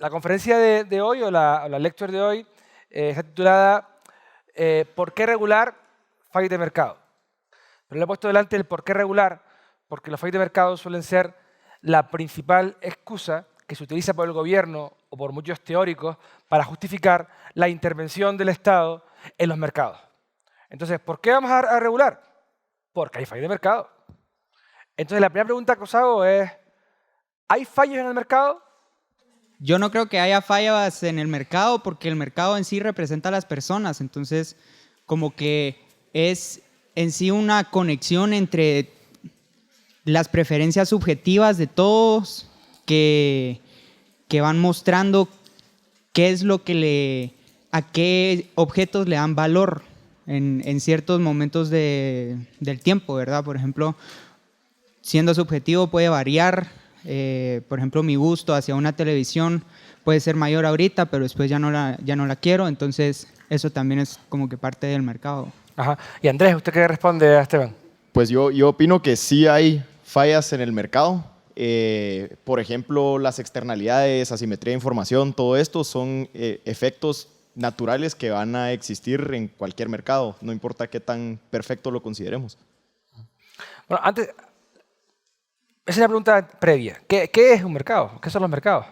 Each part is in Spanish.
La conferencia de hoy, o la lecture de hoy, está titulada ¿Por qué regular fallos de mercado? Pero le he puesto delante el por qué regular, porque los fallos de mercado suelen ser la principal excusa que se utiliza por el gobierno o por muchos teóricos para justificar la intervención del Estado en los mercados. Entonces, ¿por qué vamos a regular? Porque hay fallos de mercado. Entonces, la primera pregunta que os hago es, ¿hay fallos en el mercado? Yo no creo que haya fallas en el mercado porque el mercado en sí representa a las personas. Entonces, como que es en sí una conexión entre las preferencias subjetivas de todos que van mostrando qué es lo que a qué objetos le dan valor en ciertos momentos del tiempo, ¿verdad? Por ejemplo, siendo subjetivo puede variar. Por ejemplo, mi gusto hacia una televisión puede ser mayor ahorita, pero después ya no la quiero. Entonces, eso también es como que parte del mercado. Ajá. Y Andrés, ¿usted qué responde a Esteban? Pues yo opino que sí hay fallas en el mercado. Por ejemplo, las externalidades, asimetría de información, todo esto son efectos naturales que van a existir en cualquier mercado, no importa qué tan perfecto lo consideremos. Bueno, antes, esa es la pregunta previa. ¿Qué es un mercado? ¿Qué son los mercados?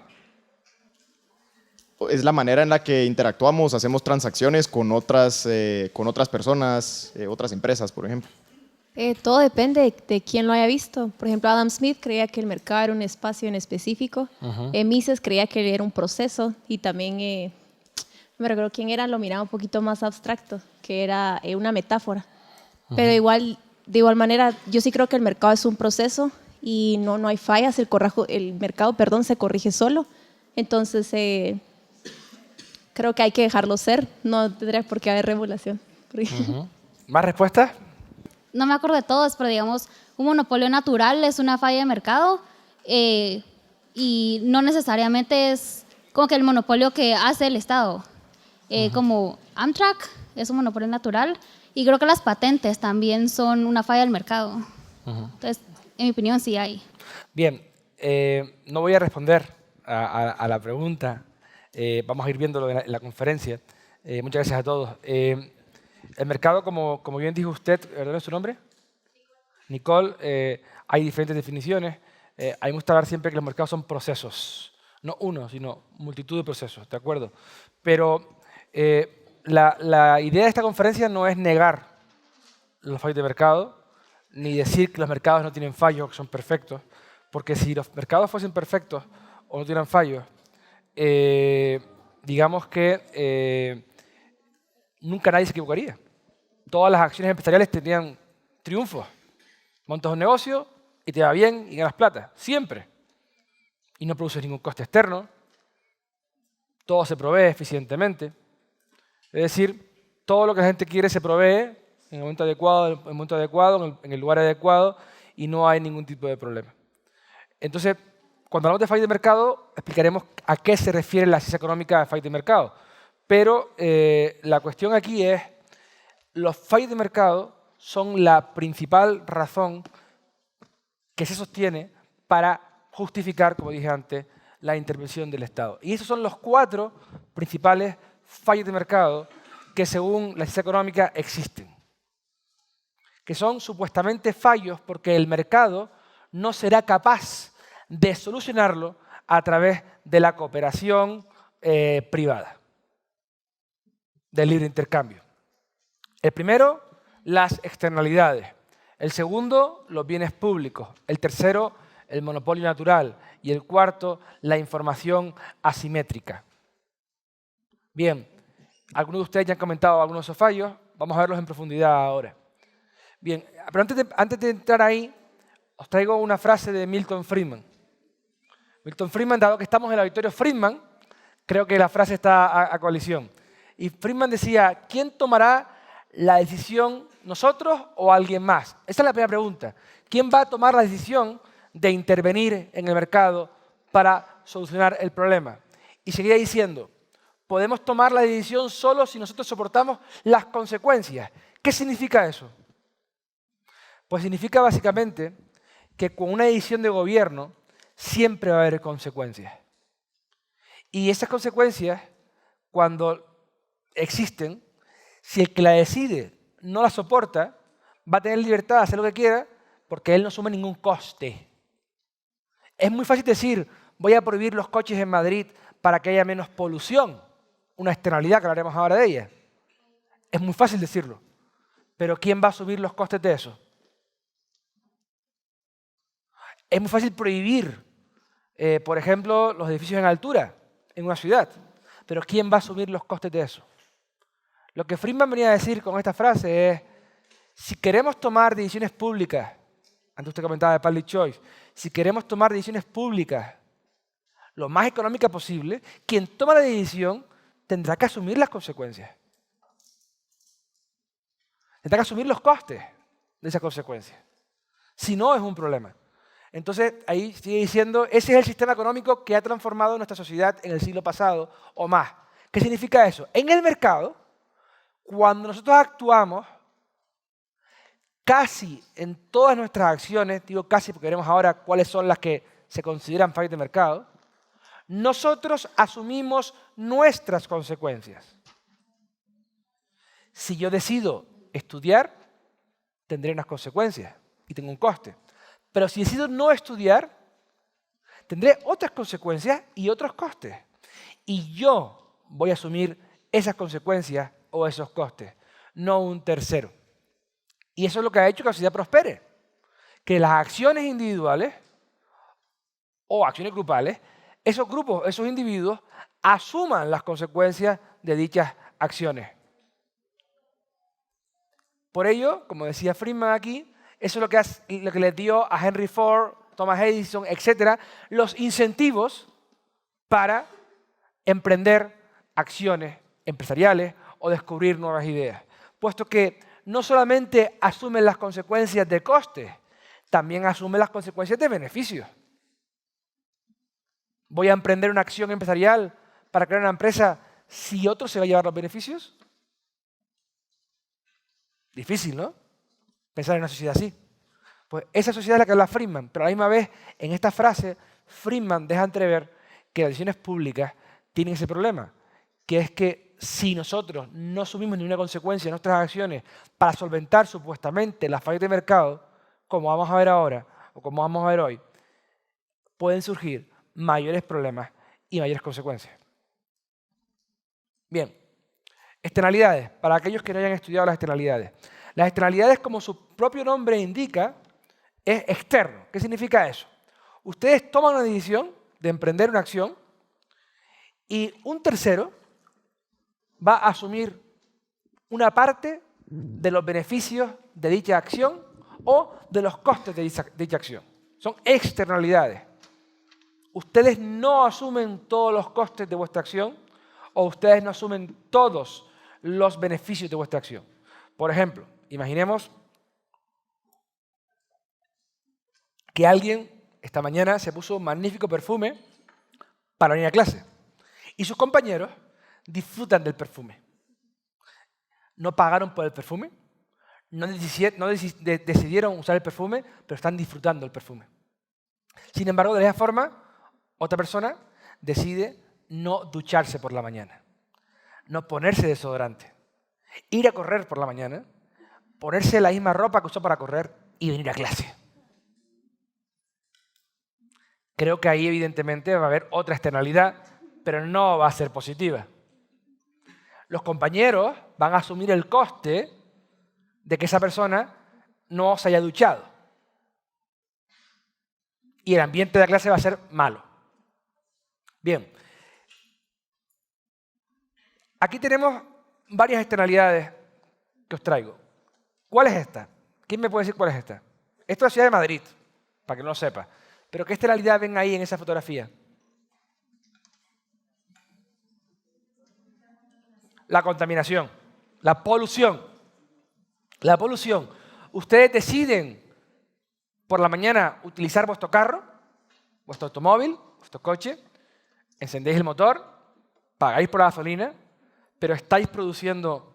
Es la manera en la que interactuamos, hacemos transacciones con otras personas, otras empresas, por ejemplo. Todo depende de quién lo haya visto. Por ejemplo, Adam Smith creía que el mercado era un espacio en específico. Mises creía que era un proceso. Y también, no me recuerdo quién era, lo miraba un poquito más abstracto, que era una metáfora. Pero de igual manera, yo sí creo que el mercado es un proceso y no hay fallas. El mercado, se corrige solo. Entonces, creo que hay que dejarlo ser. No tendría por qué haber regulación. ¿Más respuestas? No me acuerdo de todos, pero digamos, un monopolio natural es una falla de mercado y no necesariamente es como que el monopolio que hace el Estado. Como Amtrak es un monopolio natural y creo que las patentes también son una falla del mercado. Entonces, en mi opinión, sí hay. Bien, no voy a responder a la pregunta. Vamos a ir viéndolo en la conferencia. Muchas gracias a todos. El mercado, como bien dijo usted, ¿verdad es su nombre? Nicole, hay diferentes definiciones. A mí me gusta hablar siempre que los mercados son procesos. No uno, sino multitud de procesos, ¿de acuerdo? Pero la idea de esta conferencia no es negar los fallos de mercado, ni decir que los mercados no tienen fallos, que son perfectos, porque si los mercados fuesen perfectos o no tuvieran fallos, digamos que nunca nadie se equivocaría. Todas las acciones empresariales tendrían triunfos. Montas un negocio y te va bien y ganas plata, siempre. Y no produces ningún coste externo. Todo se provee eficientemente. Es decir, todo lo que la gente quiere se provee en el momento adecuado, en el lugar adecuado, y no hay ningún tipo de problema. Entonces, cuando hablamos de fallos de mercado, explicaremos a qué se refiere la ciencia económica de fallos de mercado. Pero la cuestión aquí es, los fallos de mercado son la principal razón que se sostiene para justificar, como dije antes, la intervención del Estado. Y esos son los 4 principales fallos de mercado que según la ciencia económica existen. Que son supuestamente fallos porque el mercado no será capaz de solucionarlo a través de la cooperación privada, del libre intercambio. El primero, las externalidades. El segundo, los bienes públicos. El tercero, el monopolio natural. Y el cuarto, la información asimétrica. Bien, algunos de ustedes ya han comentado algunos de esos fallos. Vamos a verlos en profundidad ahora. Bien, pero antes de entrar ahí, os traigo una frase de Milton Friedman. Milton Friedman, dado que estamos en el auditorio Friedman, creo que la frase está a colisión. Y Friedman decía, ¿quién tomará la decisión, nosotros o alguien más? Esa es la primera pregunta. ¿Quién va a tomar la decisión de intervenir en el mercado para solucionar el problema? Y seguía diciendo, podemos tomar la decisión solo si nosotros soportamos las consecuencias. ¿Qué significa eso? Pues significa básicamente que con una decisión de gobierno siempre va a haber consecuencias. Y esas consecuencias, cuando existen, si el que la decide no la soporta, va a tener libertad de hacer lo que quiera porque él no asume ningún coste. Es muy fácil decir, voy a prohibir los coches en Madrid para que haya menos polución, una externalidad que hablaremos ahora de ella. Es muy fácil decirlo, pero ¿quién va a asumir los costes de eso? Es muy fácil prohibir, por ejemplo, los edificios en altura en una ciudad, pero ¿quién va a asumir los costes de eso? Lo que Friedman venía a decir con esta frase es, si queremos tomar decisiones públicas, antes usted comentaba de public choice, si queremos tomar decisiones públicas lo más económica posible, quien toma la decisión tendrá que asumir las consecuencias. Tendrá que asumir los costes de esas consecuencias. Si no, es un problema. Entonces, ahí sigue diciendo, ese es el sistema económico que ha transformado nuestra sociedad en el siglo pasado o más. ¿Qué significa eso? En el mercado, cuando nosotros actuamos, casi en todas nuestras acciones, digo casi porque veremos ahora cuáles son las que se consideran fallas de mercado, nosotros asumimos nuestras consecuencias. Si yo decido estudiar, tendré unas consecuencias y tengo un coste. Pero si decido no estudiar, tendré otras consecuencias y otros costes. Y yo voy a asumir esas consecuencias o esos costes, no un tercero. Y eso es lo que ha hecho que la sociedad prospere. Que las acciones individuales o acciones grupales, esos grupos, esos individuos, asuman las consecuencias de dichas acciones. Por ello, como decía Friedman aquí, eso es lo que les dio a Henry Ford, Thomas Edison, etcétera, los incentivos para emprender acciones empresariales o descubrir nuevas ideas. Puesto que no solamente asumen las consecuencias de costes, también asumen las consecuencias de beneficios. ¿Voy a emprender una acción empresarial para crear una empresa si otro se va a llevar los beneficios? Difícil, ¿no? Pensar en una sociedad así. Pues esa sociedad es la que habla Friedman, pero a la misma vez, en esta frase, Friedman deja entrever que las decisiones públicas tienen ese problema, que es que si nosotros no asumimos ninguna consecuencia de nuestras acciones para solventar supuestamente las fallas de mercado, como vamos a ver ahora, o como vamos a ver hoy, pueden surgir mayores problemas y mayores consecuencias. Bien, externalidades, para aquellos que no hayan estudiado las externalidades. Las externalidades, como su propio nombre indica, es externo. ¿Qué significa eso? Ustedes toman una decisión de emprender una acción y un tercero va a asumir una parte de los beneficios de dicha acción o de los costes de dicha acción. Son externalidades. Ustedes no asumen todos los costes de vuestra acción o ustedes no asumen todos los beneficios de vuestra acción. Por ejemplo, imaginemos que alguien esta mañana se puso un magnífico perfume para venir a clase y sus compañeros disfrutan del perfume. No pagaron por el perfume, no decidieron usar el perfume, pero están disfrutando del perfume. Sin embargo, de esa forma, otra persona decide no ducharse por la mañana, no ponerse desodorante, ir a correr por la mañana, ponerse la misma ropa que usó para correr y venir a clase. Creo que ahí evidentemente va a haber otra externalidad, pero no va a ser positiva. Los compañeros van a asumir el coste de que esa persona no se haya duchado. Y el ambiente de la clase va a ser malo. Bien. Aquí tenemos varias externalidades que os traigo. ¿Cuál es esta? ¿Quién me puede decir cuál es esta? Esto es la ciudad de Madrid, para que no lo sepa. Pero ¿qué externalidad ven ahí en esa fotografía? La contaminación, la polución. La polución. Ustedes deciden por la mañana utilizar vuestro carro, vuestro automóvil, vuestro coche, encendéis el motor, pagáis por la gasolina, pero estáis produciendo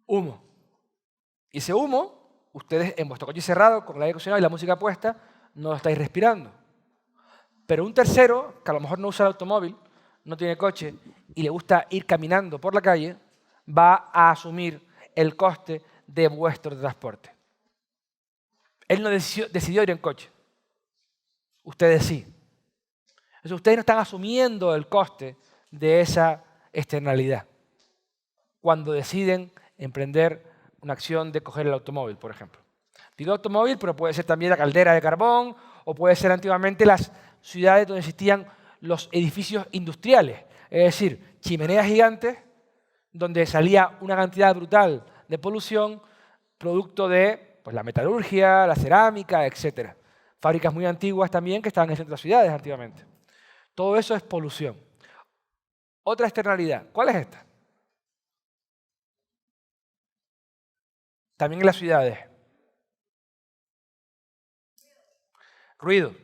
humo. Y ese humo, ustedes en vuestro coche cerrado, con el aire acondicionado y la música puesta, no lo estáis respirando. Pero un tercero, que a lo mejor no usa el automóvil, no tiene coche y le gusta ir caminando por la calle, va a asumir el coste de vuestro transporte. Él no decidió ir en coche. Ustedes sí. Entonces ustedes no están asumiendo el coste de esa externalidad cuando deciden emprender una acción de coger el automóvil, por ejemplo. Digo automóvil, pero puede ser también la caldera de carbón o puede ser antiguamente las ciudades donde existían los edificios industriales, es decir, chimeneas gigantes donde salía una cantidad brutal de polución producto de pues, la metalurgia, la cerámica, etc. Fábricas muy antiguas también que estaban en el centro de ciudades antiguamente. Todo eso es polución. Otra externalidad, ¿cuál es esta? También en las ciudades. Ruido.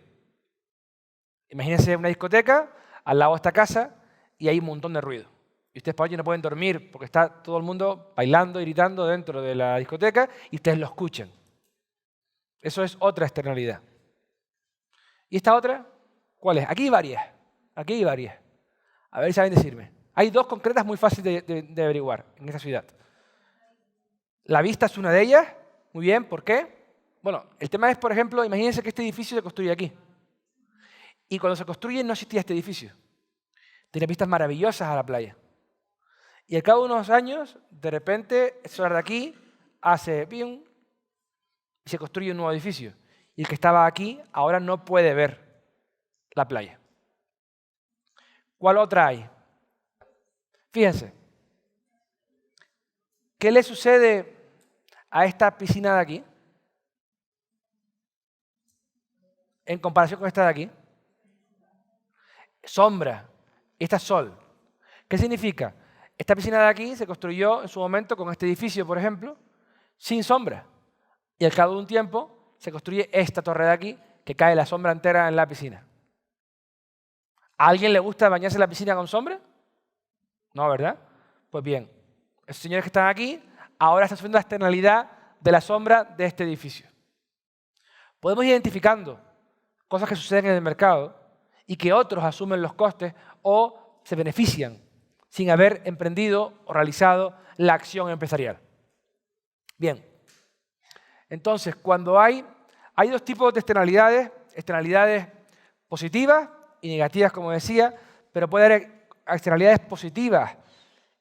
Imagínense una discoteca, al lado de esta casa, y hay un montón de ruido. Y ustedes por allí no pueden dormir porque está todo el mundo bailando y gritando dentro de la discoteca y ustedes lo escuchan. Eso es otra externalidad. ¿Y esta otra? ¿Cuál es? Aquí hay varias. Aquí hay varias. A ver si saben decirme. Hay dos concretas muy fáciles de averiguar en esta ciudad. La vista es una de ellas. Muy bien, ¿por qué? Bueno, el tema es, por ejemplo, imagínense que este edificio se construye aquí. Y cuando se construye no existía este edificio. Tiene vistas maravillosas a la playa. Y al cabo de unos años, de repente, el solar de aquí hace ¡pium! Y se construye un nuevo edificio. Y el que estaba aquí ahora no puede ver la playa. ¿Cuál otra hay? Fíjense. ¿Qué le sucede a esta piscina de aquí en comparación con esta de aquí? Sombra. Esta es sol. ¿Qué significa? Esta piscina de aquí se construyó en su momento con este edificio, por ejemplo, sin sombra. Y al cabo de un tiempo se construye esta torre de aquí que cae la sombra entera en la piscina. ¿A alguien le gusta bañarse en la piscina con sombra? No, ¿verdad? Pues bien, esos señores que están aquí ahora están sufriendo la externalidad de la sombra de este edificio. Podemos ir identificando cosas que suceden en el mercado y que otros asumen los costes o se benefician sin haber emprendido o realizado la acción empresarial. Bien, entonces cuando hay dos tipos de externalidades positivas y negativas, como decía, pero puede haber externalidades positivas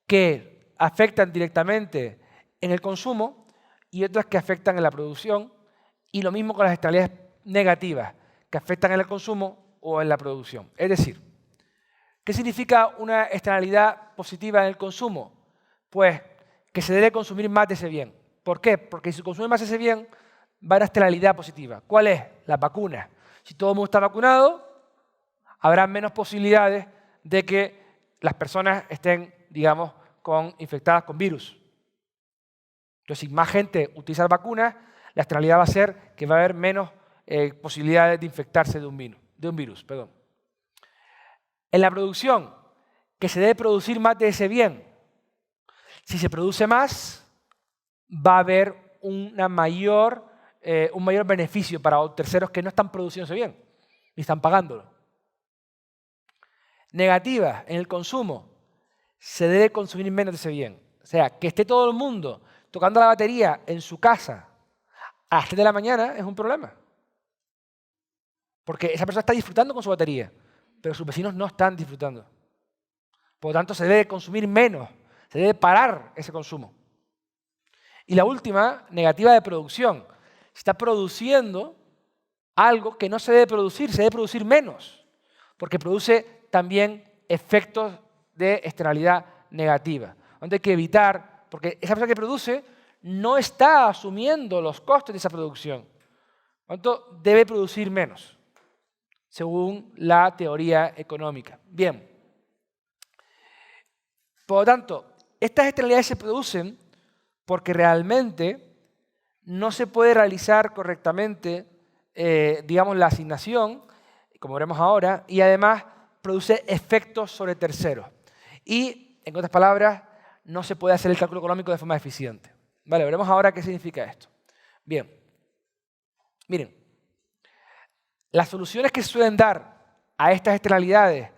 que afectan directamente en el consumo y otras que afectan en la producción, y lo mismo con las externalidades negativas que afectan en el consumo o en la producción. Es decir, ¿qué significa una externalidad positiva en el consumo? Pues que se debe consumir más de ese bien. ¿Por qué? Porque si se consume más de ese bien, va a haber una externalidad positiva. ¿Cuál es? Las vacunas. Si todo el mundo está vacunado, habrá menos posibilidades de que las personas estén, digamos, infectadas con virus. Entonces, si más gente utiliza vacunas, la externalidad va a ser que va a haber menos posibilidades de infectarse de un virus. En la producción, que se debe producir más de ese bien. Si se produce más, va a haber un mayor beneficio para terceros que no están produciendo ese bien, ni están pagándolo. Negativa, en el consumo, se debe consumir menos de ese bien. O sea, que esté todo el mundo tocando la batería en su casa a las 3 de la mañana es un problema. Porque esa persona está disfrutando con su batería, pero sus vecinos no están disfrutando. Por lo tanto, se debe consumir menos, se debe parar ese consumo. Y la última, negativa de producción. Se está produciendo algo que no se debe producir menos, porque produce también efectos de externalidad negativa. Donde hay que evitar, porque esa persona que produce no está asumiendo los costes de esa producción. Por lo tanto, debe producir menos, según la teoría económica. Bien. Por lo tanto, estas externalidades se producen porque realmente no se puede realizar correctamente, digamos, la asignación, como veremos ahora, y además produce efectos sobre terceros. Y, en otras palabras, no se puede hacer el cálculo económico de forma eficiente. Vale, veremos ahora qué significa esto. Bien. Miren, las soluciones que se suelen dar a estas externalidades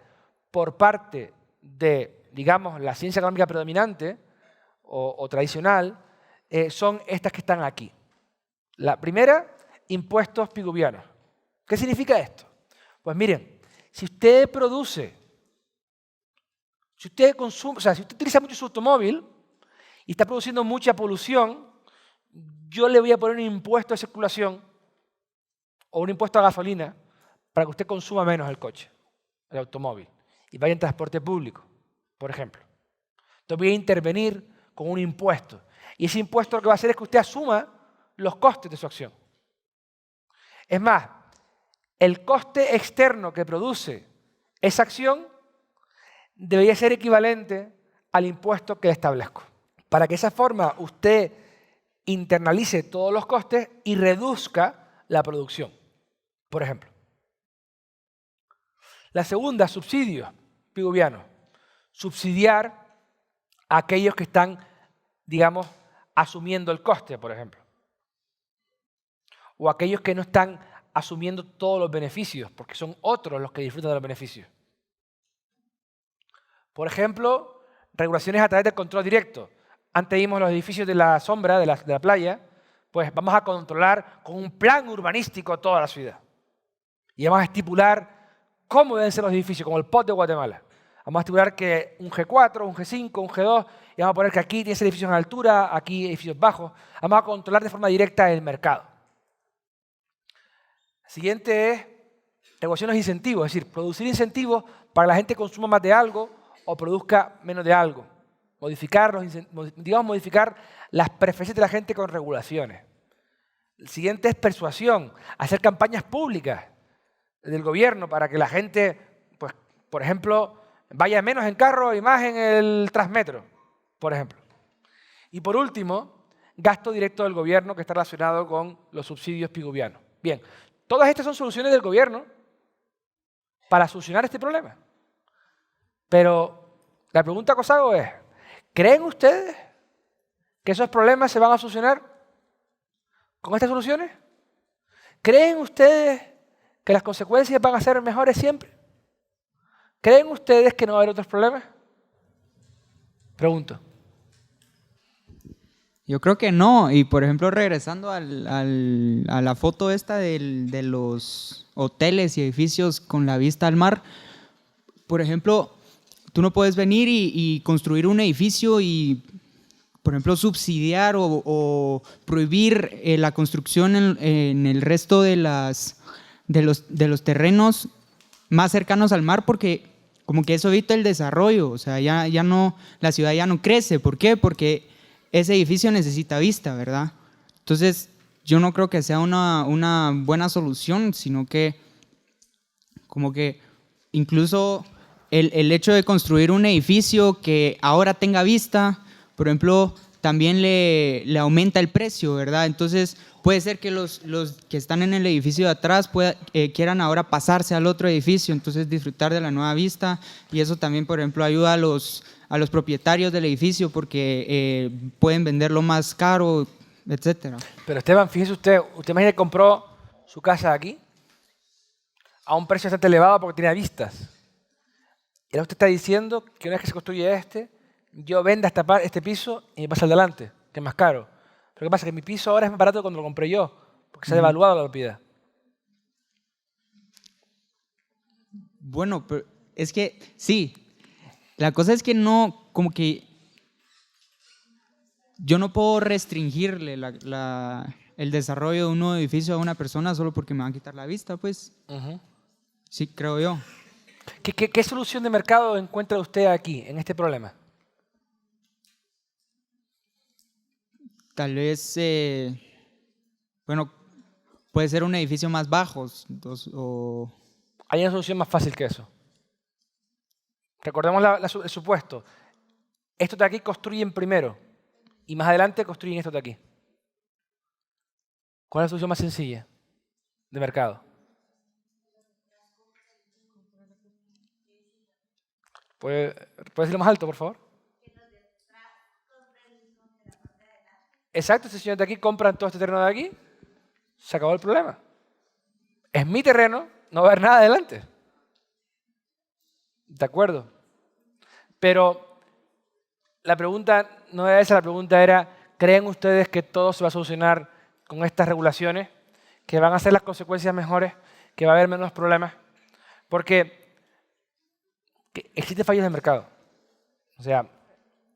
por parte de, digamos, la ciencia económica predominante o tradicional, son estas que están aquí. La primera, impuestos piguvianos. ¿Qué significa esto? Pues miren, si usted produce, si usted consume, o sea, si usted utiliza mucho su automóvil y está produciendo mucha polución, yo le voy a poner un impuesto de circulación o un impuesto a gasolina para que usted consuma menos el coche, el automóvil, y vaya en transporte público, por ejemplo. Entonces voy a intervenir con un impuesto. Y ese impuesto lo que va a hacer es que usted asuma los costes de su acción. Es más, el coste externo que produce esa acción debería ser equivalente al impuesto que le establezco. Para que de esa forma usted internalice todos los costes y reduzca la producción, por ejemplo. La segunda, subsidios piguvianos. Subsidiar a aquellos que están, digamos, asumiendo el coste, por ejemplo. O aquellos que no están asumiendo todos los beneficios, porque son otros los que disfrutan de los beneficios. Por ejemplo, regulaciones a través del control directo. Antes vimos los edificios de la sombra, de la playa, pues vamos a controlar con un plan urbanístico toda la ciudad. Y vamos a estipular cómo deben ser los edificios, como el POT de Guatemala. Vamos a estipular que un G4, un G5, un G2, y vamos a poner que aquí tiene edificios en altura, aquí edificios bajos. Vamos a controlar de forma directa el mercado. Siguiente es regulaciones de incentivos, es decir, producir incentivos para que la gente consuma más de algo o produzca menos de algo. Modificar las preferencias de la gente con regulaciones. El siguiente es persuasión, hacer campañas públicas del gobierno para que la gente, pues, por ejemplo, vaya menos en carro y más en el Transmetro, por ejemplo. Y por último, gasto directo del gobierno que está relacionado con los subsidios piguvianos. Bien, todas estas son soluciones del gobierno para solucionar este problema. Pero la pregunta que os hago es, ¿creen ustedes que esos problemas se van a solucionar con estas soluciones? ¿Creen ustedes que las consecuencias van a ser mejores siempre? ¿Creen ustedes que no va a haber otros problemas? Pregunto. Yo creo que no. Y por ejemplo, regresando a la foto esta de los hoteles y edificios con la vista al mar, por ejemplo, tú no puedes venir y construir un edificio y, por ejemplo, subsidiar o prohibir la construcción en el resto de los terrenos más cercanos al mar, porque como que eso evita el desarrollo. O sea, ya no, la ciudad ya no crece. ¿Por qué? Porque ese edificio necesita vista, ¿verdad? Entonces, yo no creo que sea una buena solución, sino que como que incluso el hecho de construir un edificio que ahora tenga vista, por ejemplo, también le aumenta el precio, ¿verdad? Entonces, puede ser que los que están en el edificio de atrás quieran ahora pasarse al otro edificio, entonces disfrutar de la nueva vista, y eso también, por ejemplo, ayuda a los propietarios del edificio porque pueden venderlo más caro, etcétera. Pero Esteban, fíjese usted imagina que compró su casa aquí a un precio bastante elevado porque tenía vistas. Y ahora usted está diciendo que una vez que se construye yo venda este piso y me pasa al delante, que es más caro. Pero ¿qué pasa? Que mi piso ahora es más barato que cuando lo compré yo, porque se ha devaluado la propiedad. Bueno, pero es que sí. La cosa es que no, como que yo no puedo restringirle el desarrollo de un nuevo edificio a una persona solo porque me van a quitar la vista, pues. Sí, creo yo. ¿Qué solución de mercado encuentra usted aquí, en este problema? Tal vez, bueno, puede ser un edificio más bajo o... Hay una solución más fácil que eso. Recordemos el supuesto. Estos de aquí construyen primero y más adelante construyen estos de aquí. ¿Cuál es la solución más sencilla de mercado? ¿Puede decirlo más alto, por favor? Exacto, estos señores de aquí compran todo este terreno de aquí, se acabó el problema. Es mi terreno, no va a haber nada adelante. ¿De acuerdo? Pero la pregunta no era esa, la pregunta era, ¿creen ustedes que todo se va a solucionar con estas regulaciones? ¿Que van a ser las consecuencias mejores? ¿Que va a haber menos problemas? Porque existen fallos de mercado. O sea,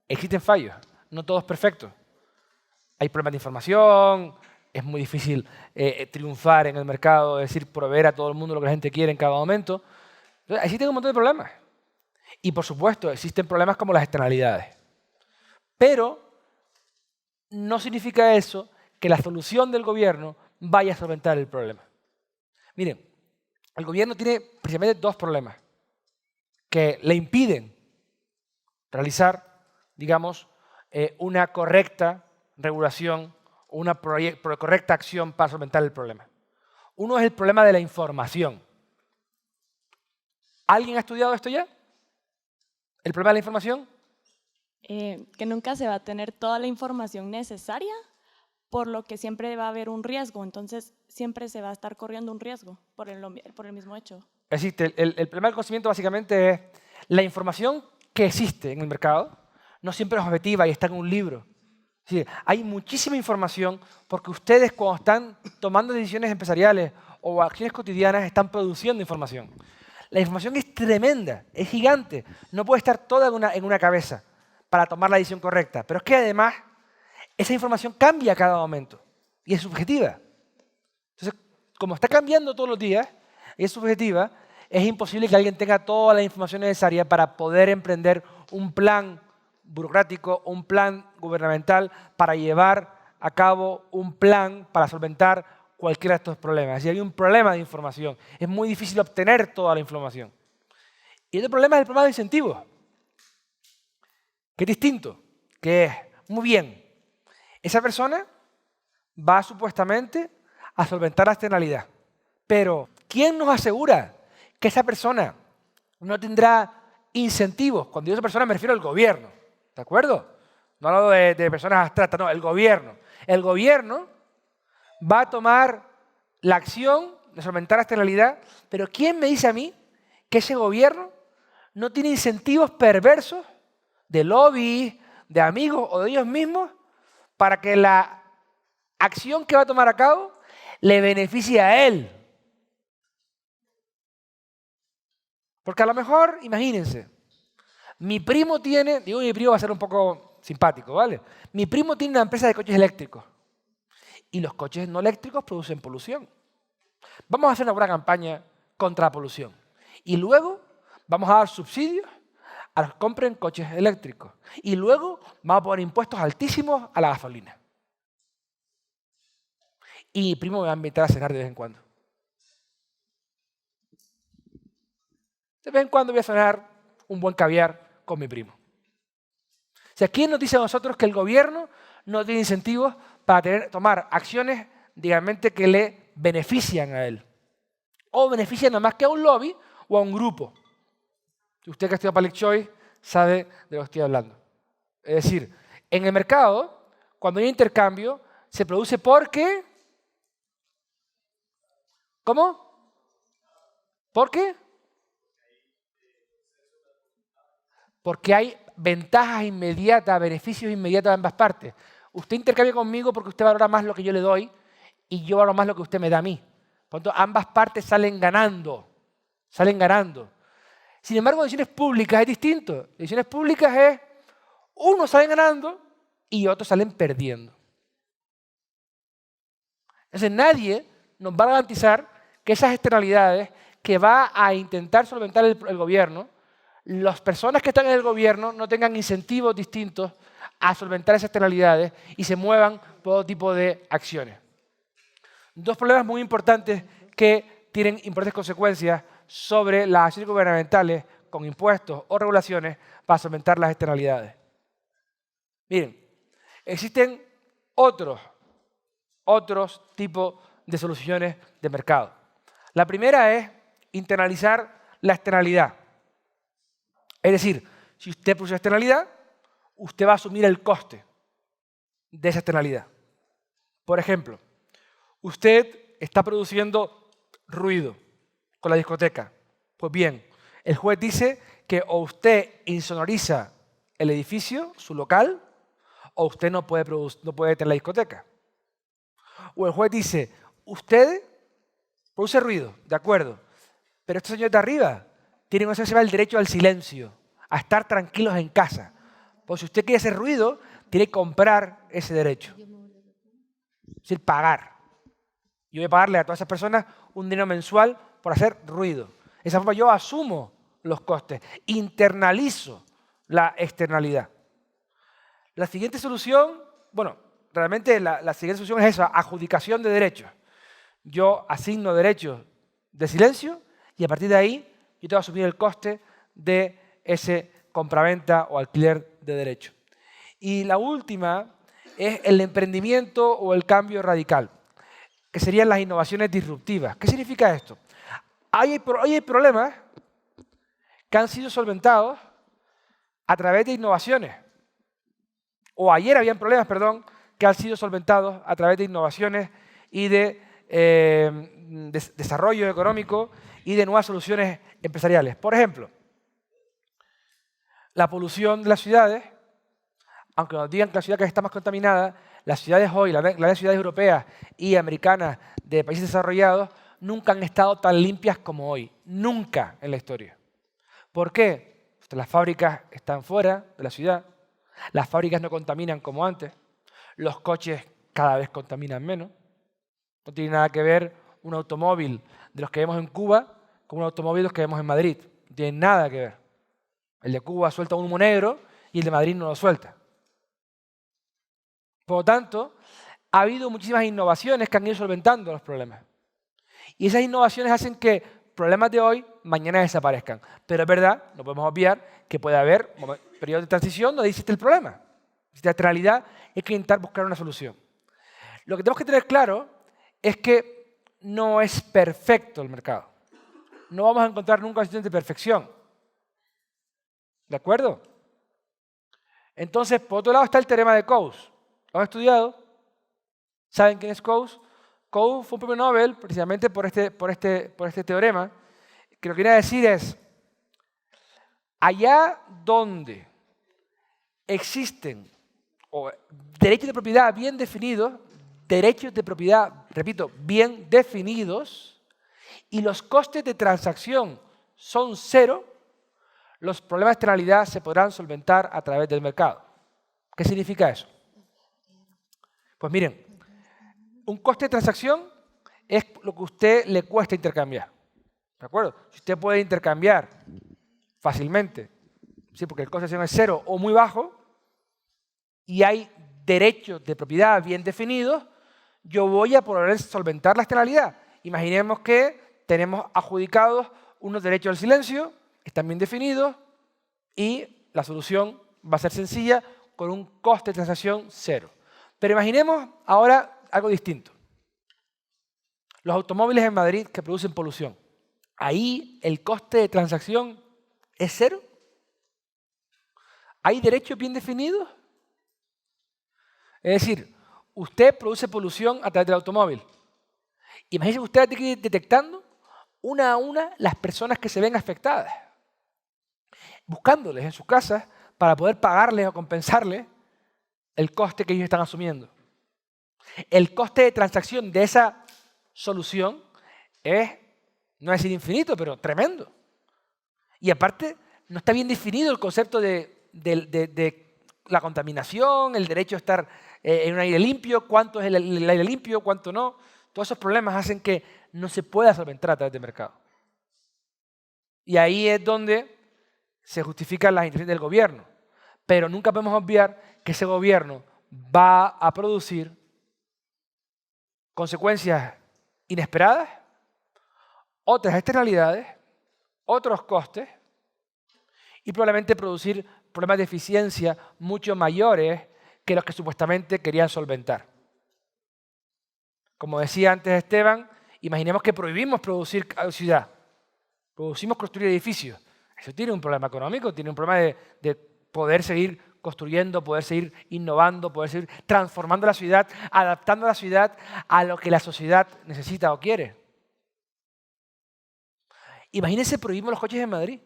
existen fallos. No todo es perfecto. Hay problemas de información, es muy difícil triunfar en el mercado, es decir, proveer a todo el mundo lo que la gente quiere en cada momento. Entonces, existen un montón de problemas. Y por supuesto, existen problemas como las externalidades. Pero no significa eso que la solución del gobierno vaya a solventar el problema. Miren, el gobierno tiene precisamente dos problemas que le impiden realizar, digamos, una correcta regulación o una correcta acción para solventar el problema. Uno es el problema de la información. ¿Alguien ha estudiado esto ya? ¿El problema de la información? Que nunca se va a tener toda la información necesaria, por lo que siempre va a haber un riesgo. Entonces, siempre se va a estar corriendo un riesgo por el mismo hecho. Existe. El problema del conocimiento básicamente es la información que existe en el mercado no siempre es objetiva y está en un libro. Es decir, hay muchísima información porque ustedes cuando están tomando decisiones empresariales o acciones cotidianas están produciendo información. La información es tremenda, es gigante. No puede estar toda en una cabeza para tomar la decisión correcta. Pero es que además esa información cambia a cada momento y es subjetiva. Entonces, como está cambiando todos los días y es subjetiva, es imposible que alguien tenga toda la información necesaria para poder emprender un plan burocrático, un plan gubernamental para llevar a cabo un plan para solventar cualquiera de estos problemas. Si hay un problema de información, es muy difícil obtener toda la información. Y otro problema es el problema de incentivos, que es distinto, que es, muy bien, esa persona va supuestamente a solventar la externalidad, pero ¿quién nos asegura que esa persona no tendrá incentivos? Cuando digo esa persona me refiero al gobierno, ¿de acuerdo? No hablo de personas abstractas, no, el gobierno. El gobierno va a tomar la acción de solventar la externalidad, pero ¿quién me dice a mí que ese gobierno no tiene incentivos perversos de lobby, de amigos o de ellos mismos para que la acción que va a tomar a cabo le beneficie a él? Porque a lo mejor, imagínense, mi primo tiene, digo mi primo va a ser un poco simpático, ¿vale? Mi primo tiene una empresa de coches eléctricos y los coches no eléctricos producen polución. Vamos a hacer una buena campaña contra la polución y luego vamos a dar subsidios a los que compren coches eléctricos y luego vamos a poner impuestos altísimos a la gasolina. Y mi primo me va a invitar a cenar de vez en cuando. De vez en cuando voy a cenar un buen caviar con mi primo. O sea, ¿quién nos dice a nosotros que el gobierno no tiene incentivos para tomar acciones, digamos, que le benefician a él? O benefician nada más que a un lobby o a un grupo. Si usted que ha estudiado Public Choice sabe de lo que estoy hablando. Es decir, en el mercado, cuando hay intercambio, se produce porque... ¿Cómo? ¿Por qué? Porque hay ventajas inmediatas, beneficios inmediatos de ambas partes. Usted intercambia conmigo porque usted valora más lo que yo le doy y yo valoro más lo que usted me da a mí. Por lo tanto, ambas partes salen ganando. Salen ganando. Sin embargo, en decisiones públicas es distinto. En decisiones públicas es unos salen ganando y otros salen perdiendo. Entonces, nadie nos va a garantizar que esas externalidades que va a intentar solventar el gobierno, las personas que están en el gobierno no tengan incentivos distintos a solventar esas externalidades y se muevan por todo tipo de acciones. Dos problemas muy importantes que tienen importantes consecuencias sobre las acciones gubernamentales con impuestos o regulaciones para solventar las externalidades. Miren, existen otros tipos de soluciones de mercado. La primera es internalizar la externalidad. Es decir, si usted produce externalidad, usted va a asumir el coste de esa externalidad. Por ejemplo, usted está produciendo ruido con la discoteca. Pues bien, El juez dice que o usted insonoriza el edificio, su local, o usted no puede tener la discoteca. O el juez dice, usted produce ruido, de acuerdo, pero estos señores de arriba tienen el derecho al silencio, a estar tranquilos en casa. Pues si usted quiere hacer ruido, tiene que comprar ese derecho. Es decir, pagar. Yo voy a pagarle a todas esas personas un dinero mensual por hacer ruido. De esa forma yo asumo los costes, internalizo la externalidad. La siguiente solución, bueno, realmente la siguiente solución es esa, adjudicación de derechos. Yo asigno derechos de silencio y a partir de ahí yo tengo que asumir el coste de ese compraventa o alquiler de derecho. Y la última es el emprendimiento o el cambio radical, que serían las innovaciones disruptivas. ¿Qué significa esto? Hoy hay problemas que han sido solventados a través de innovaciones. O ayer habían problemas, perdón, que han sido solventados a través de innovaciones y de desarrollo económico y de nuevas soluciones empresariales. Por ejemplo, la polución de las ciudades, aunque nos digan que la ciudad que está más contaminada, las ciudades hoy, las ciudades europeas y americanas de países desarrollados, nunca han estado tan limpias como hoy. Nunca en la historia. ¿Por qué? Porque las fábricas están fuera de la ciudad, las fábricas no contaminan como antes, los coches cada vez contaminan menos. No tiene nada que ver un automóvil de los que vemos en Cuba con un automóvil de los que vemos en Madrid. No tiene nada que ver. El de Cuba suelta un humo negro y el de Madrid no lo suelta. Por lo tanto, ha habido muchísimas innovaciones que han ido solventando los problemas. Y esas innovaciones hacen que problemas de hoy mañana desaparezcan. Pero es verdad, no podemos obviar que puede haber periodos de transición donde existe el problema. En realidad hay que intentar buscar una solución. Lo que tenemos que tener claro es que no es perfecto el mercado. No vamos a encontrar nunca una situación de perfección. ¿De acuerdo? Entonces, por otro lado está el teorema de Coase. ¿Lo han estudiado? ¿Saben quién es Coase? Coase fue un premio Nobel precisamente por este teorema, que lo que quiere decir es, allá donde existen derechos de propiedad bien definidos, derechos de propiedad, repito, bien definidos, y los costes de transacción son cero, los problemas de externalidad se podrán solventar a través del mercado. ¿Qué significa eso? Pues miren, un coste de transacción es lo que a usted le cuesta intercambiar. ¿De acuerdo? Si usted puede intercambiar fácilmente, ¿sí? Porque el coste de transacción es cero o muy bajo, y hay derechos de propiedad bien definidos, yo voy a poder solventar la externalidad. Imaginemos que tenemos adjudicados unos derechos al silencio, están bien definidos, y la solución va a ser sencilla con un coste de transacción cero. Pero imaginemos ahora algo distinto. Los automóviles en Madrid que producen polución. Ahí el coste de transacción es cero. ¿Hay derechos bien definidos? Es decir, usted produce polución a través del automóvil. Imagínese que usted tiene que ir detectando una a una las personas que se ven afectadas, buscándoles en sus casas para poder pagarles o compensarles el coste que ellos están asumiendo. El coste de transacción de esa solución es, no es decir infinito, pero tremendo. Y aparte, no está bien definido el concepto de la contaminación, el derecho a estar en un aire limpio, cuánto es el aire limpio, cuánto no. Todos esos problemas hacen que no se pueda solventar a través del mercado. Y ahí es donde se justifican las intenciones del gobierno. Pero nunca podemos obviar que ese gobierno va a producir consecuencias inesperadas, otras externalidades, otros costes y probablemente producir problemas de eficiencia mucho mayores que los que supuestamente querían solventar. Como decía antes Esteban, imaginemos que prohibimos producir ciudad, producimos construir edificios. Eso tiene un problema económico, tiene un problema de poder seguir construyendo, poder seguir innovando, poder seguir transformando la ciudad, adaptando la ciudad a lo que la sociedad necesita o quiere. Imagínense prohibimos los coches en Madrid.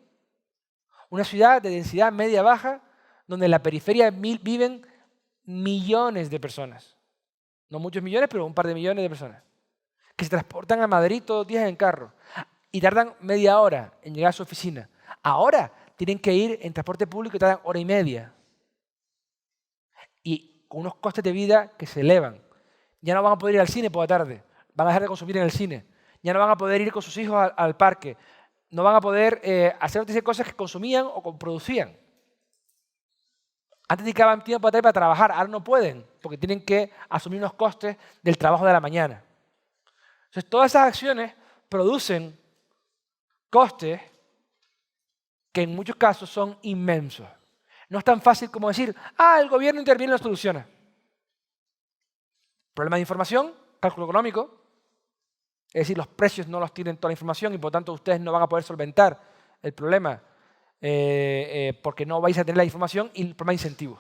Una ciudad de densidad media-baja donde en la periferia viven millones de personas. No muchos millones, pero un par de millones de personas. Que se transportan a Madrid todos los días en carro y tardan media hora en llegar a su oficina. Ahora tienen que ir en transporte público y tardan hora y media. Y con unos costes de vida que se elevan. Ya no van a poder ir al cine por la tarde. Van a dejar de consumir en el cine. Ya no van a poder ir con sus hijos al parque. No van a poder hacer otras cosas que consumían o producían. Antes dedicaban tiempo para trabajar, ahora no pueden, porque tienen que asumir unos costes del trabajo de la mañana. Entonces, todas esas acciones producen costes que en muchos casos son inmensos. No es tan fácil como decir, el gobierno interviene y lo soluciona. Problema de información, cálculo económico, es decir, los precios no los tienen toda la información y por tanto ustedes no van a poder solventar el problema porque no vais a tener la información y el problema de incentivos.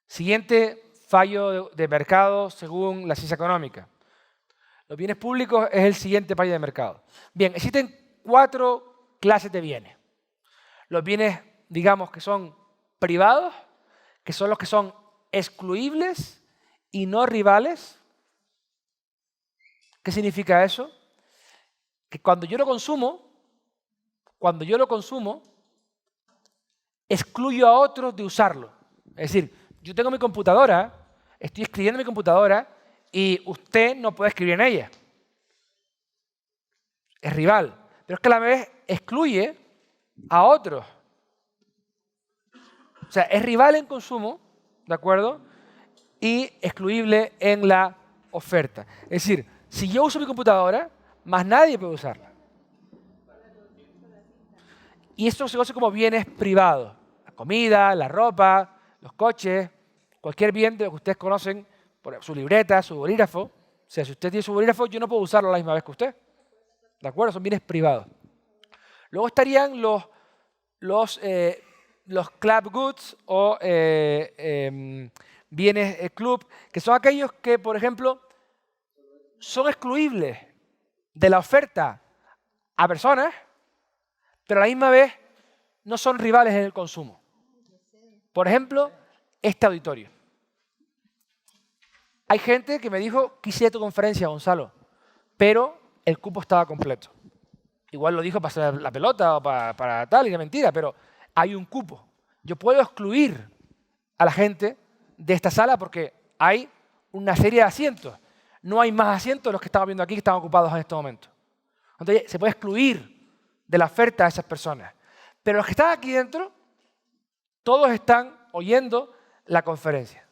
Siguiente fallo de mercado según la ciencia económica. Los bienes públicos es el siguiente fallo de mercado. Bien, existen 4 clases de bienes. Los bienes, digamos, que son privados, que son los que son excluibles y no rivales. ¿Qué significa eso? Que cuando yo lo consumo, excluyo a otros de usarlo. Es decir, yo tengo mi computadora, estoy escribiendo en mi computadora y usted no puede escribir en ella. Es rival. Pero es que a la vez excluye a otros. O sea, es rival en consumo, ¿de acuerdo? Y excluible en la oferta. Es decir, si yo uso mi computadora, más nadie puede usarla. Y esto se conoce como bienes privados. La comida, la ropa, los coches, cualquier bien de lo que ustedes conocen, por su libreta, su bolígrafo. O sea, si usted tiene su bolígrafo, yo no puedo usarlo a la misma vez que usted. ¿De acuerdo? Son bienes privados. Luego estarían los club goods o bienes club, que son aquellos que, por ejemplo, son excluibles de la oferta a personas, pero a la misma vez no son rivales en el consumo. Por ejemplo, este auditorio. Hay gente que me dijo, quise ir a tu conferencia, Gonzalo, pero el cupo estaba completo. Igual lo dijo para hacer la pelota o para tal, y era mentira, pero hay un cupo. Yo puedo excluir a la gente de esta sala porque hay una serie de asientos. No hay más asientos de los que estamos viendo aquí que están ocupados en este momento. Entonces, se puede excluir de la oferta a esas personas. Pero los que están aquí dentro, todos están oyendo la conferencia.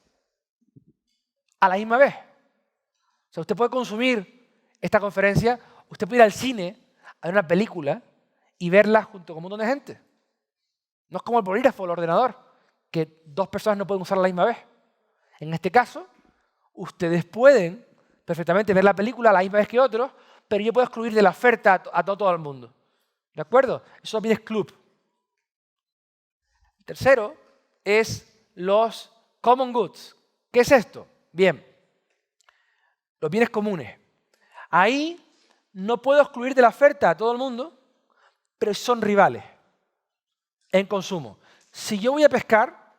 A la misma vez. O sea, usted puede consumir esta conferencia, usted puede ir al cine a ver una película y verla junto con un montón de gente. No es como el bolígrafo o el ordenador, que 2 personas no pueden usar a la misma vez. En este caso, ustedes pueden perfectamente ver la película a la misma vez que otros, pero yo puedo excluir de la oferta a todo el mundo. ¿De acuerdo? Eso también es club. El tercero es los common goods. ¿Qué es esto? Bien, los bienes comunes. Ahí no puedo excluir de la oferta a todo el mundo, pero son rivales en consumo. Si yo voy a pescar,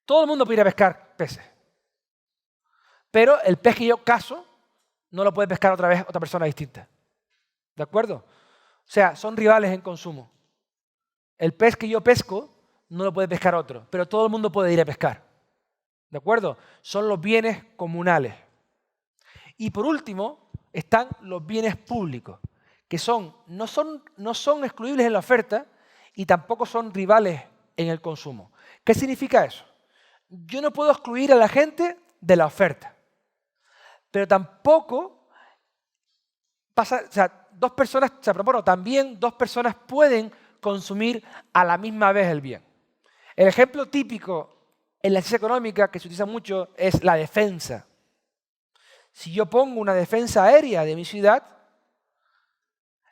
todo el mundo puede ir a pescar peces. Pero el pez que yo cazo no lo puede pescar otra vez otra persona distinta. ¿De acuerdo? O sea, son rivales en consumo. El pez que yo pesco no lo puede pescar otro, pero todo el mundo puede ir a pescar. ¿De acuerdo? Son los bienes comunales. Y por último, están los bienes públicos, que no son excluibles en la oferta y tampoco son rivales en el consumo. ¿Qué significa eso? Yo no puedo excluir a la gente de la oferta, pero tampoco pasa, o sea, también 2 personas pueden consumir a la misma vez el bien. El ejemplo típico en la ciencia económica que se utiliza mucho es la defensa. Si yo pongo una defensa aérea de mi ciudad,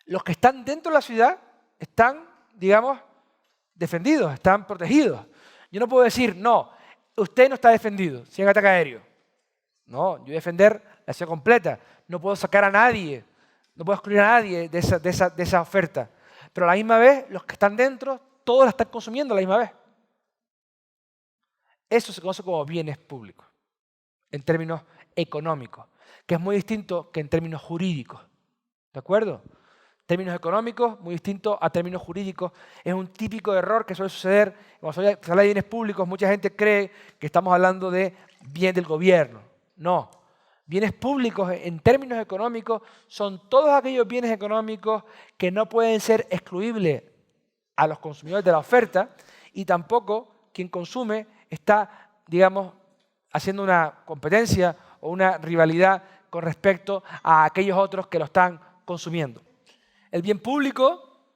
los que están dentro de la ciudad están, digamos, defendidos, están protegidos. Yo no puedo decir, no, usted no está defendido si hay un ataque aéreo. No, yo voy a defender la ciudad completa. No puedo sacar a nadie, no puedo excluir a nadie de esa oferta. Pero a la misma vez, los que están dentro todos la están consumiendo a la misma vez. Eso se conoce como bienes públicos, en términos económicos, que es muy distinto que en términos jurídicos. ¿De acuerdo? Términos económicos, muy distinto a términos jurídicos. Es un típico error que suele suceder. Cuando se habla de bienes públicos, mucha gente cree que estamos hablando de bien del gobierno. No. Bienes públicos en términos económicos son todos aquellos bienes económicos que no pueden ser excluibles a los consumidores de la oferta y tampoco quien consume está, digamos, haciendo una competencia o una rivalidad con respecto a aquellos otros que lo están consumiendo. El bien público,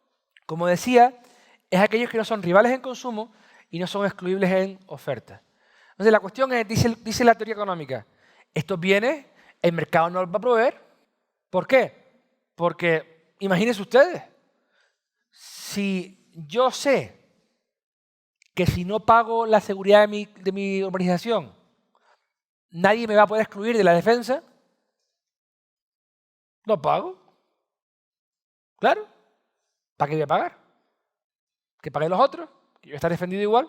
como decía, es aquellos que no son rivales en consumo y no son excluibles en oferta. Entonces la cuestión es, dice la teoría económica, estos bienes el mercado no los va a proveer. ¿Por qué? Porque imagínense ustedes, si yo sé que si no pago la seguridad de mi urbanización, nadie me va a poder excluir de la defensa, no pago. Claro, ¿para qué voy a pagar? ¿Que paguen los otros? ¿Que yo voy a estar defendido igual?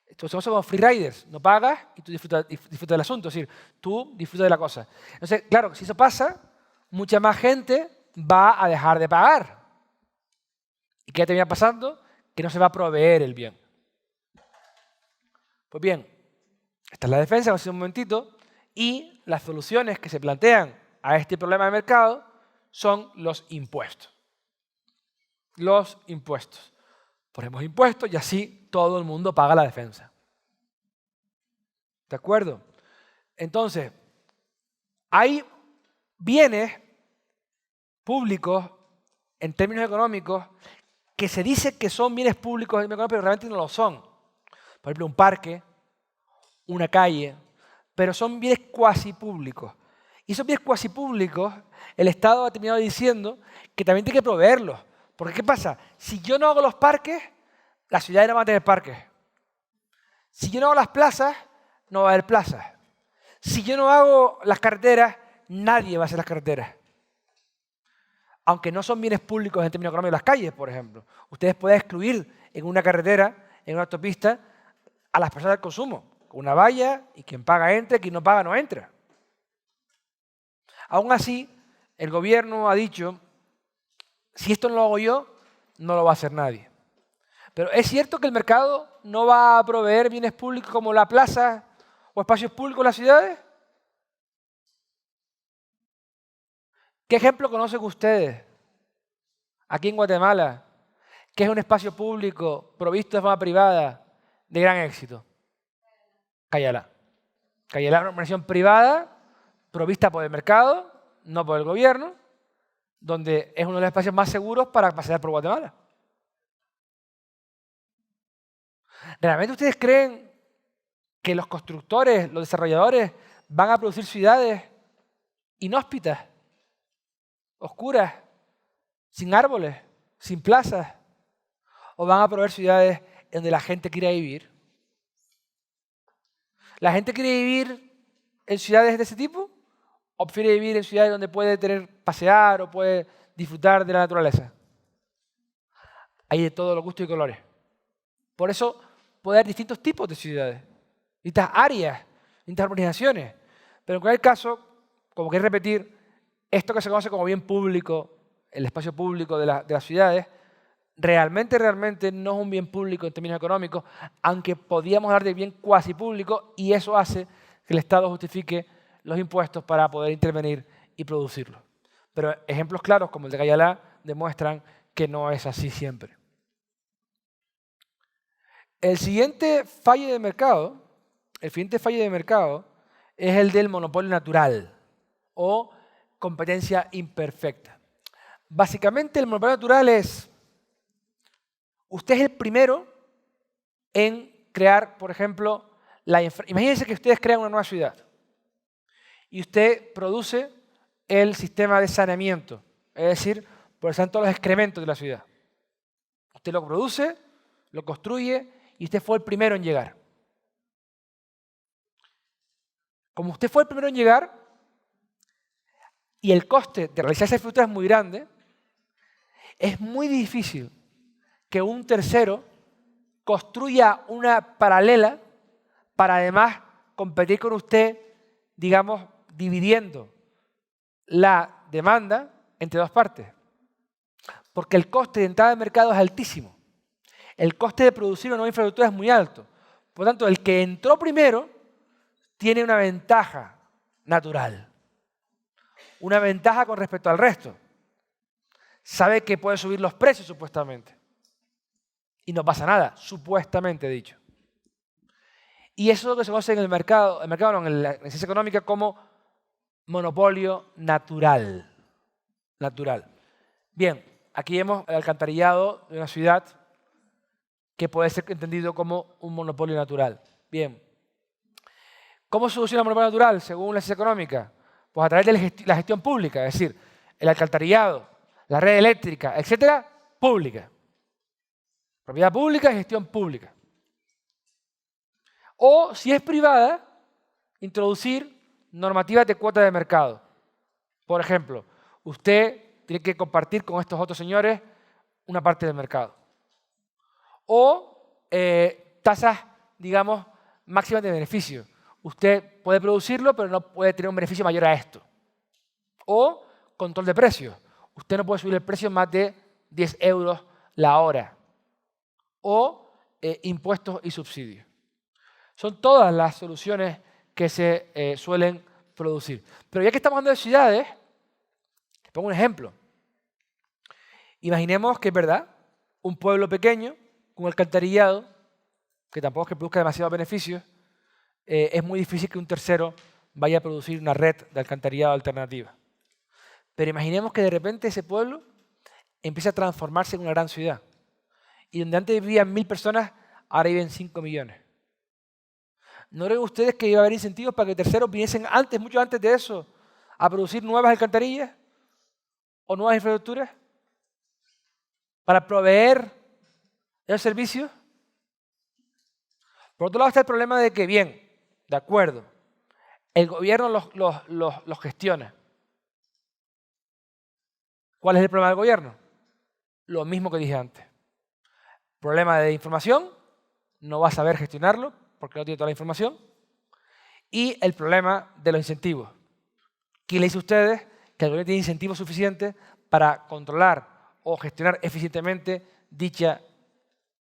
Entonces somos free riders, no pagas y tú disfrutas del asunto, es decir, tú disfrutas de la cosa. Entonces, claro, si eso pasa, mucha más gente va a dejar de pagar. ¿Y qué termina pasando? Que no se va a proveer el bien. Pues bien, esta es la defensa, hace un momentito, y las soluciones que se plantean a este problema de mercado son los impuestos. Los impuestos. Ponemos impuestos y así todo el mundo paga la defensa. ¿De acuerdo? Entonces, hay bienes públicos en términos económicos que se dice que son bienes públicos en términos económicos, pero realmente no lo son. Por ejemplo, un parque, una calle, pero son bienes cuasi públicos. Y esos bienes cuasi públicos, el Estado ha terminado diciendo que también tiene que proveerlos. Porque ¿qué pasa? Si yo no hago los parques, las ciudades no van a tener parques. Si yo no hago las plazas, no va a haber plazas. Si yo no hago las carreteras, nadie va a hacer las carreteras. Aunque no son bienes públicos en términos económicos las calles, por ejemplo. Ustedes pueden excluir en una carretera, en una autopista, a las personas del consumo. Con una valla y quien paga entra, quien no paga no entra. Aún así, el gobierno ha dicho, si esto no lo hago yo, no lo va a hacer nadie. Pero ¿es cierto que el mercado no va a proveer bienes públicos como la plaza o espacios públicos en las ciudades? ¿Qué ejemplo conocen ustedes aquí en Guatemala que es un espacio público provisto de forma privada de gran éxito? Cayalá. Cayalá es una organización privada provista por el mercado, no por el gobierno, donde es uno de los espacios más seguros para pasear por Guatemala. ¿Realmente ustedes creen que los constructores, los desarrolladores, van a producir ciudades inhóspitas, oscuras, sin árboles, sin plazas? ¿O van a proveer ciudades donde la gente quiera vivir? ¿La gente quiere vivir en ciudades de ese tipo? ¿O prefiere vivir en ciudades donde puede pasear o puede disfrutar de la naturaleza? Hay de todos los gustos y colores. Por eso puede haber distintos tipos de ciudades, distintas áreas, distintas urbanizaciones. Pero en cualquier caso, como queréis repetir, esto que se conoce como bien público, el espacio público de las ciudades, realmente no es un bien público en términos económicos, aunque podríamos hablar de bien cuasi público, y eso hace que el Estado justifique los impuestos para poder intervenir y producirlos. Pero ejemplos claros como el de Cayalá demuestran que no es así siempre. El siguiente fallo de mercado es el del monopolio natural o competencia imperfecta. Básicamente el monopolio natural es, usted es el primero en crear, por ejemplo, imagínense que ustedes crean una nueva ciudad y usted produce el sistema de saneamiento, es decir, procesan todos los excrementos de la ciudad. Usted lo produce, lo construye y usted fue el primero en llegar. Como usted fue el primero en llegar y el coste de realizar esa infraestructura es muy grande, es muy difícil que un tercero construya una paralela para además competir con usted, digamos, dividiendo la demanda entre dos partes. Porque el coste de entrada al mercado es altísimo. El coste de producir una nueva infraestructura es muy alto. Por lo tanto, el que entró primero tiene una ventaja natural. Una ventaja con respecto al resto. Sabe que puede subir los precios, supuestamente. Y no pasa nada, supuestamente dicho. Y eso es lo que se conoce en el mercado no, en la ciencia económica como monopolio natural. Natural. Bien, aquí vemos el alcantarillado de una ciudad que puede ser entendido como un monopolio natural. Bien. ¿Cómo se soluciona el monopolio natural según la ciencia económica? Pues a través de la gestión pública, es decir, el alcantarillado, la red eléctrica, etcétera, pública. Propiedad pública y gestión pública. O, si es privada, introducir normativas de cuota de mercado. Por ejemplo, usted tiene que compartir con estos otros señores una parte del mercado. O tasas, digamos, máximas de beneficio. Usted puede producirlo, pero no puede tener un beneficio mayor a esto. O control de precios. Usted no puede subir el precio más de 10 euros la hora. O impuestos y subsidios. Son todas las soluciones que se suelen producir. Pero ya que estamos hablando de ciudades, les pongo un ejemplo. Imaginemos que es verdad, un pueblo pequeño, con alcantarillado, que tampoco es que produzca demasiados beneficios, es muy difícil que un tercero vaya a producir una red de alcantarillado alternativa. Pero imaginemos que de repente ese pueblo empieza a transformarse en una gran ciudad. Y donde antes vivían 1000 personas, ahora viven 5 millones. ¿No creen ustedes que iba a haber incentivos para que terceros viniesen antes, mucho antes de eso, a producir nuevas alcantarillas o nuevas infraestructuras para proveer el servicio? Por otro lado está el problema de que, bien, de acuerdo, el gobierno los gestiona. ¿Cuál es el problema del gobierno? Lo mismo que dije antes. Problema de información, no va a saber gestionarlo porque no tiene toda la información. Y el problema de los incentivos. ¿Quién le dice a ustedes que el gobierno tiene incentivos suficientes para controlar o gestionar eficientemente dicha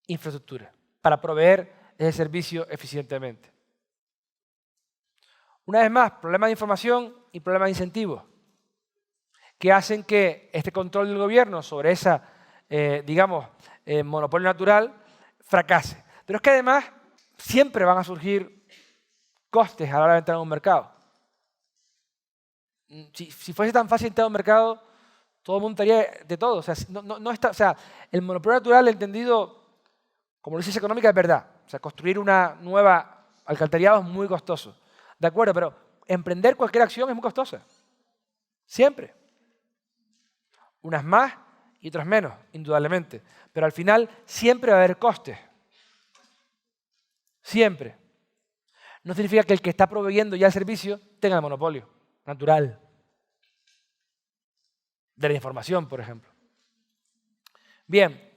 infraestructura? Para proveer ese servicio eficientemente. Una vez más, problema de información y problema de incentivos, que hacen que este control del gobierno sobre esa, digamos, monopolio natural fracase. Pero es que además siempre van a surgir costes a la hora de entrar en un mercado. Si fuese tan fácil entrar en un mercado, todo el mundo estaría de todo. O sea, el monopolio natural entendido como licencia económica es verdad. O sea, construir una nueva alcantarillado es muy costoso. De acuerdo, pero emprender cualquier acción es muy costosa. Siempre. Unas más y otras menos, indudablemente. Pero al final siempre va a haber costes. Siempre. No significa que el que está proveyendo ya el servicio tenga el monopolio natural de la información, por ejemplo. Bien,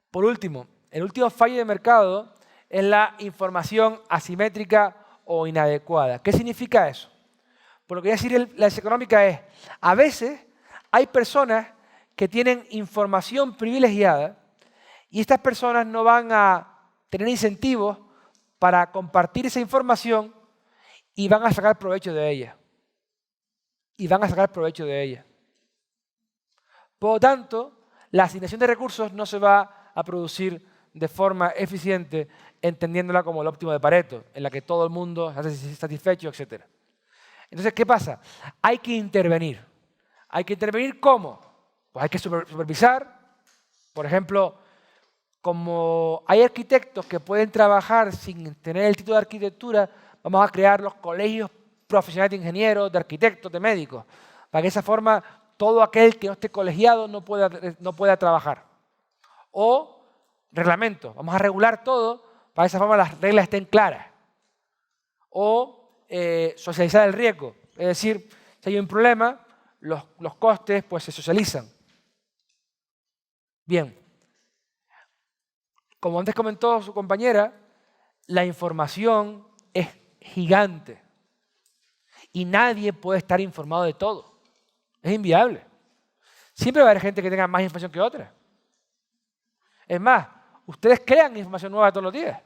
por último, el último fallo de mercado es la información asimétrica o inadecuada. ¿Qué significa eso? Por lo que voy a decir la ciencia económica es, a veces hay personas que tienen información privilegiada y estas personas no van a tener incentivos para compartir esa información y van a sacar provecho de ella. Por lo tanto, la asignación de recursos no se va a producir de forma eficiente, entendiéndola como el óptimo de Pareto, en la que todo el mundo se hace satisfecho, etc. Entonces, ¿qué pasa? Hay que intervenir. ¿Hay que intervenir cómo? Pues hay que supervisar. Por ejemplo, como hay arquitectos que pueden trabajar sin tener el título de arquitectura, vamos a crear los colegios profesionales de ingenieros, de arquitectos, de médicos, para que de esa forma todo aquel que no esté colegiado no pueda trabajar. O reglamento, vamos a regular todo para que de esa forma las reglas estén claras. O socializar el riesgo, es decir, si hay un problema, los costes pues se socializan. Bien, como antes comentó su compañera, la información es gigante y nadie puede estar informado de todo. Es inviable. Siempre va a haber gente que tenga más información que otra. Es más, ustedes crean información nueva todos los días.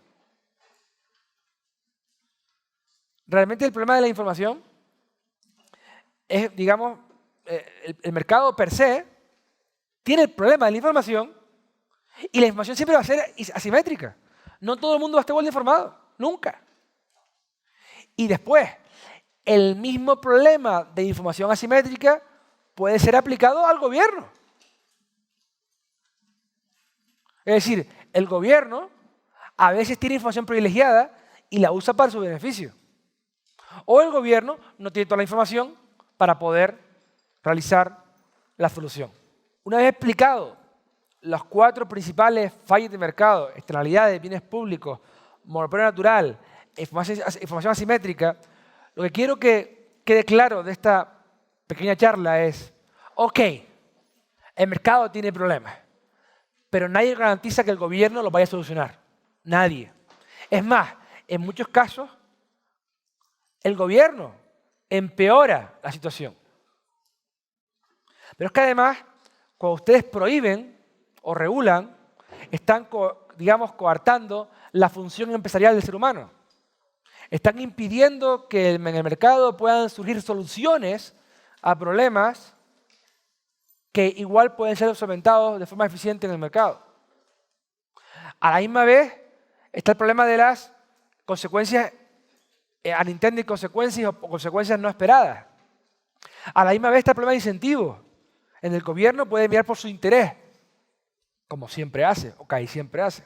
Realmente el problema de la información es, digamos, el mercado per se tiene el problema de la información y la información siempre va a ser asimétrica. No todo el mundo va a estar igual de informado, nunca. Y después, el mismo problema de información asimétrica puede ser aplicado al gobierno. Es decir, el gobierno a veces tiene información privilegiada y la usa para su beneficio. O el gobierno no tiene toda la información para poder realizar la solución. Una vez explicado los 4 principales fallos de mercado, externalidades, bienes públicos, monopolio natural, información asimétrica, lo que quiero que quede claro de esta pequeña charla es, ok, el mercado tiene problemas, pero nadie garantiza que el gobierno los vaya a solucionar. Nadie. Es más, en muchos casos, el gobierno empeora la situación. Pero es que además, cuando ustedes prohíben o regulan, están, digamos, coartando la función empresarial del ser humano. Están impidiendo que en el mercado puedan surgir soluciones a problemas que igual pueden ser solventados de forma eficiente en el mercado. A la misma vez está el problema de las consecuencias unintended consequences o consecuencias no esperadas. A la misma vez está el problema de incentivos. En el gobierno puede enviar por su interés, como siempre hace, o casi siempre hace.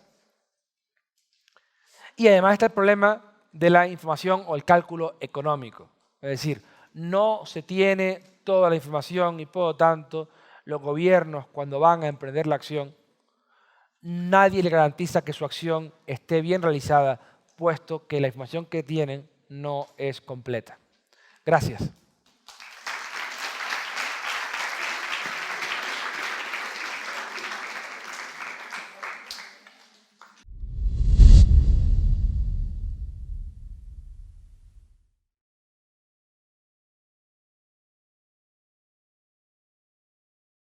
Y además está el problema de la información o el cálculo económico. Es decir, no se tiene toda la información y por lo tanto los gobiernos cuando van a emprender la acción, nadie le garantiza que su acción esté bien realizada, puesto que la información que tienen no es completa. Gracias.